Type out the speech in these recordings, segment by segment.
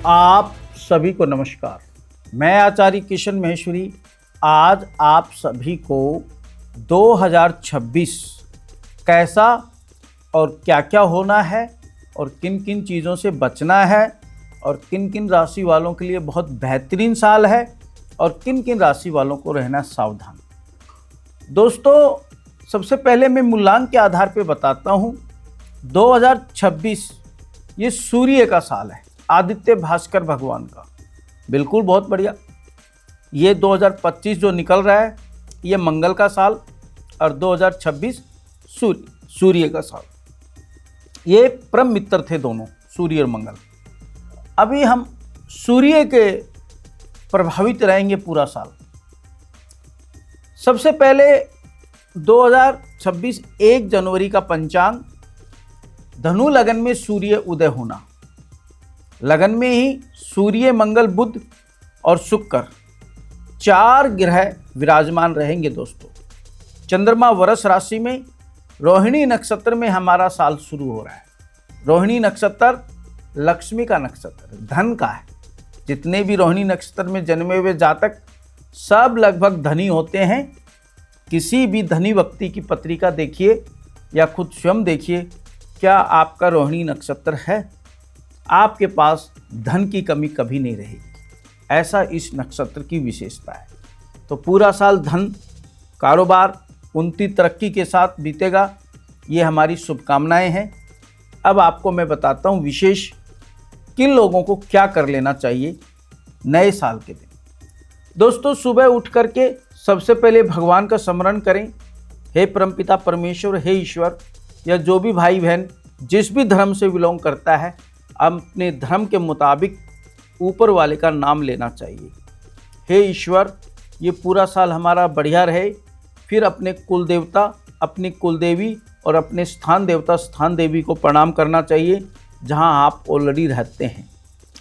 आप सभी को नमस्कार। मैं आचार्य किशन महेश्वरी आज आप सभी को 2026 कैसा और क्या क्या होना है और किन किन चीज़ों से बचना है और किन किन राशि वालों के लिए बहुत बेहतरीन साल है और किन किन राशि वालों को रहना सावधान। दोस्तों, सबसे पहले मैं मूलांक के आधार पर बताता हूँ। 2026 ये सूर्य का साल है, आदित्य भास्कर भगवान का। बिल्कुल बहुत बढ़िया। ये 2025 जो निकल रहा है ये मंगल का साल और 2026 सूर्य का साल। ये परम मित्र थे दोनों, सूर्य और मंगल। अभी हम सूर्य के प्रभावित रहेंगे पूरा साल। सबसे पहले 2026 1 जनवरी का पंचांग, धनु लगन में सूर्य उदय होना। लगन में ही सूर्य, मंगल, बुध और शुक्र 4 ग्रह विराजमान रहेंगे। दोस्तों, चंद्रमा वृष राशि में रोहिणी नक्षत्र में हमारा साल शुरू हो रहा है। रोहिणी नक्षत्र लक्ष्मी का नक्षत्र, धन का है। जितने भी रोहिणी नक्षत्र में जन्मे हुए जातक सब लगभग धनी होते हैं। किसी भी धनी व्यक्ति की पत्रिका देखिए या खुद स्वयं देखिए, क्या आपका रोहिणी नक्षत्र है, आपके पास धन की कमी कभी नहीं रहेगी। ऐसा इस नक्षत्र की विशेषता है। तो पूरा साल धन, कारोबार, उन्नति, तरक्की के साथ बीतेगा, ये हमारी शुभकामनाएं हैं। अब आपको मैं बताता हूँ विशेष किन लोगों को क्या कर लेना चाहिए नए साल के दिन। दोस्तों, सुबह उठ करके सबसे पहले भगवान का स्मरण करें। हे परमपिता परमेश्वर, हे ईश्वर, या जो भी भाई बहन जिस भी धर्म से बिलोंग करता है, अपने धर्म के मुताबिक ऊपर वाले का नाम लेना चाहिए। हे ईश्वर, ये पूरा साल हमारा बढ़िया रहे। फिर अपने कुल देवता, अपनी कुल देवी और अपने स्थान देवता, स्थान देवी को प्रणाम करना चाहिए जहां आप ऑलरेडी रहते हैं।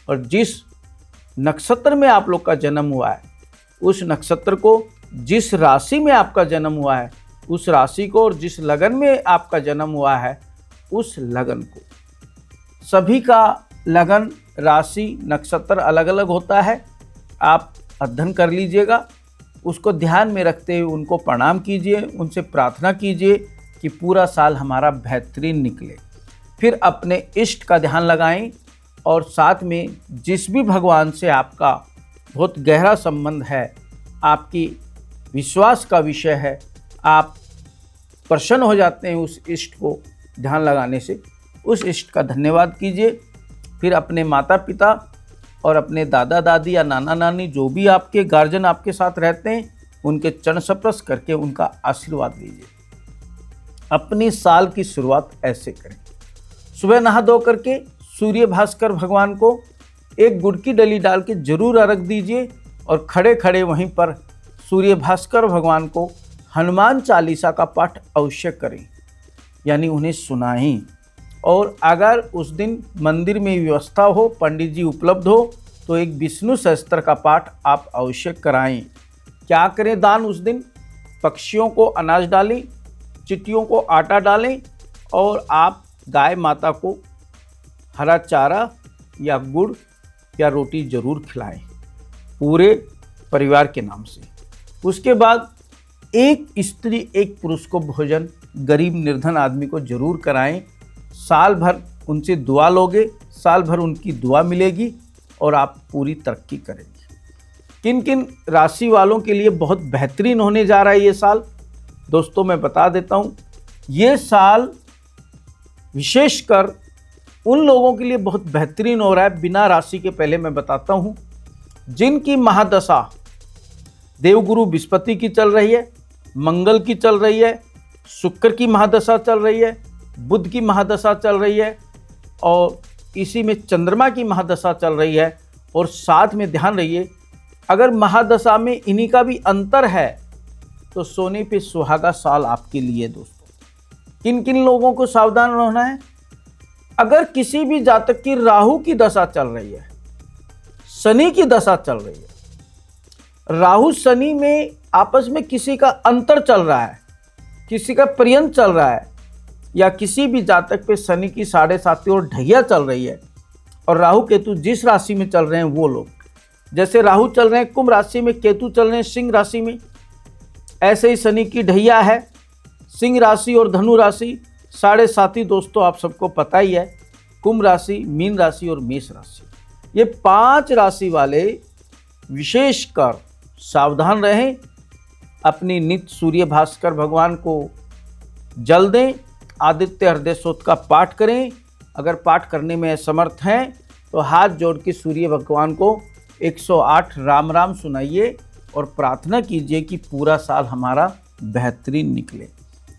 और जिस नक्षत्र में आप लोग का जन्म हुआ है, उस नक्षत्र को, जिस राशि में आपका जन्म हुआ है उस राशि को, और जिस लगन में आपका जन्म हुआ है उस लगन को। सभी का लगन, राशि, नक्षत्र अलग अलग होता है। आप अध्ययन कर लीजिएगा, उसको ध्यान में रखते हुए उनको प्रणाम कीजिए, उनसे प्रार्थना कीजिए कि पूरा साल हमारा बेहतरीन निकले। फिर अपने इष्ट का ध्यान लगाएं और साथ में जिस भी भगवान से आपका बहुत गहरा संबंध है, आपकी विश्वास का विषय है, आप प्रसन्न हो जाते हैं उस इष्ट को ध्यान लगाने से, उस इष्ट का धन्यवाद कीजिए। फिर अपने माता पिता और अपने दादा दादी या नाना नानी, जो भी आपके गार्जियन आपके साथ रहते हैं, उनके चरण स्पर्श करके उनका आशीर्वाद लीजिए। अपनी साल की शुरुआत ऐसे करें। सुबह नहा धो करके सूर्य भास्कर भगवान को एक गुड़ की डली डाल के जरूर अर्घ दीजिए और खड़े खड़े वहीं पर सूर्य भास्कर भगवान को हनुमान चालीसा का पाठ अवश्य करें, यानी उन्हें सुनाएं। और अगर उस दिन मंदिर में व्यवस्था हो, पंडित जी उपलब्ध हो, तो एक विष्णु सहस्त्र का पाठ आप अवश्य कराएं। क्या करें दान उस दिन? पक्षियों को अनाज डालें, चिट्टियों को आटा डालें और आप गाय माता को हरा चारा या गुड़ या रोटी जरूर खिलाएं, पूरे परिवार के नाम से। उसके बाद एक स्त्री एक पुरुष को भोजन गरीब निर्धन आदमी को जरूर कराएं। साल भर उनसे दुआ लोगे, साल भर उनकी दुआ मिलेगी और आप पूरी तरक्की करेंगे। किन किन राशि वालों के लिए बहुत बेहतरीन होने जा रहा है ये साल, दोस्तों मैं बता देता हूँ। ये साल विशेषकर उन लोगों के लिए बहुत बेहतरीन हो रहा है, बिना राशि के पहले मैं बताता हूँ, जिनकी महादशा देवगुरु बृहस्पति की चल रही है, मंगल की चल रही है, शुक्र की महादशा चल रही है, बुध की महादशा चल रही है और इसी में चंद्रमा की महादशा चल रही है। और साथ में ध्यान रहिए, अगर महादशा में इन्हीं का भी अंतर है तो सोने पे सुहागा साल आपके लिए। दोस्तों, किन किन लोगों को सावधान रहना है? अगर किसी भी जातक की राहु की दशा चल रही है, शनि की दशा चल रही है, राहु शनि में आपस में किसी का अंतर चल रहा है, किसी का पर्यंत चल रहा है, या किसी भी जातक पे शनि की 7.5 और ढैया चल रही है, और राहु केतु जिस राशि में चल रहे हैं वो लोग, जैसे राहु चल रहे हैं कुंभ राशि में, केतु चल रहे हैं सिंह राशि में, ऐसे ही शनि की ढैया है सिंह राशि और धनु राशि। 7.5 दोस्तों आप सबको पता ही है, कुंभ राशि, मीन राशि और मेष राशि, ये 5 राशि वाले विशेषकर सावधान रहें। अपनी नित्य सूर्य भास्कर भगवान को जल दें, आदित्य हृदय स्तोत्र का पाठ करें। अगर पाठ करने में असमर्थ हैं तो हाथ जोड़ के सूर्य भगवान को 108 राम राम सुनाइए और प्रार्थना कीजिए कि पूरा साल हमारा बेहतरीन निकले।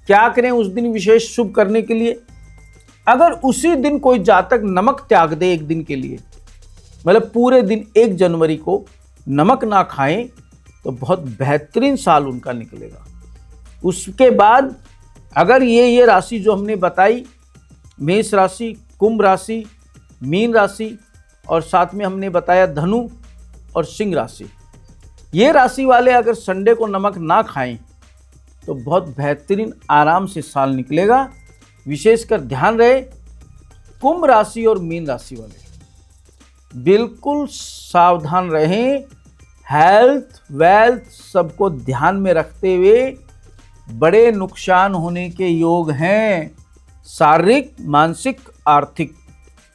क्या करें उस दिन विशेष शुभ करने के लिए? अगर उसी दिन कोई जातक नमक त्याग दे एक दिन के लिए, मतलब पूरे दिन 1 जनवरी को नमक ना खाएं, तो बहुत बेहतरीन साल उनका निकलेगा। उसके बाद अगर ये राशि जो हमने बताई, मेष राशि, कुंभ राशि, मीन राशि और साथ में हमने बताया धनु और सिंह राशि, ये राशि वाले अगर संडे को नमक ना खाएं तो बहुत बेहतरीन आराम से साल निकलेगा। विशेषकर ध्यान रहे कुंभ राशि और मीन राशि वाले बिल्कुल सावधान रहें। हेल्थ वेल्थ सबको ध्यान में रखते हुए बड़े नुकसान होने के योग हैं। शारीरिक, मानसिक, आर्थिक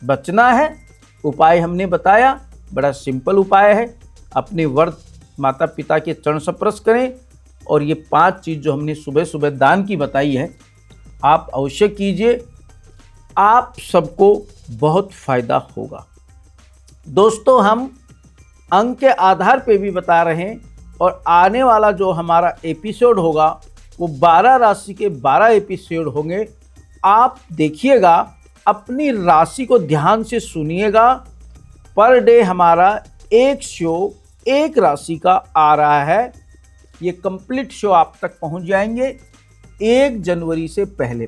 बचना है। उपाय हमने बताया, बड़ा सिंपल उपाय है। अपने वृद्ध माता पिता के चरण स्पर्श करें और ये 5 चीज़ जो हमने सुबह सुबह दान की बताई है आप अवश्य कीजिए, आप सबको बहुत फायदा होगा। दोस्तों हम अंक के आधार पे भी बता रहे हैं और आने वाला जो हमारा एपिसोड होगा वो 12 राशि के 12 एपिसोड होंगे। आप देखिएगा, अपनी राशि को ध्यान से सुनिएगा। पर डे हमारा एक शो एक राशि का आ रहा है। ये कंप्लीट शो आप तक पहुंच जाएंगे 1 जनवरी से पहले।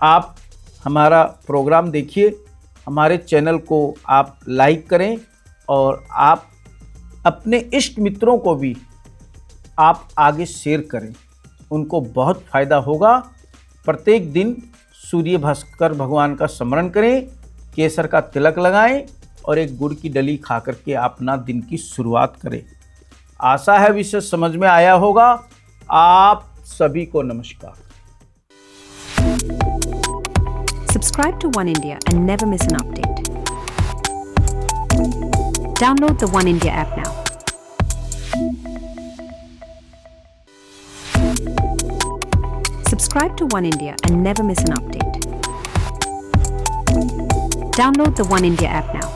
आप हमारा प्रोग्राम देखिए, हमारे चैनल को आप लाइक करें और आप अपने इष्ट मित्रों को भी आप आगे शेयर करें, उनको बहुत फायदा होगा। प्रत्येक दिन सूर्य भास्कर भगवान का स्मरण करें, केसर का तिलक लगाएं और एक गुड़ की डली खा करके अपना दिन की शुरुआत करें। आशा है विषय समझ में आया होगा। आप सभी को नमस्कार। Subscribe to One India and never miss an update. Download the One India app now. Subscribe to One India and never miss an update. Download the One India app now.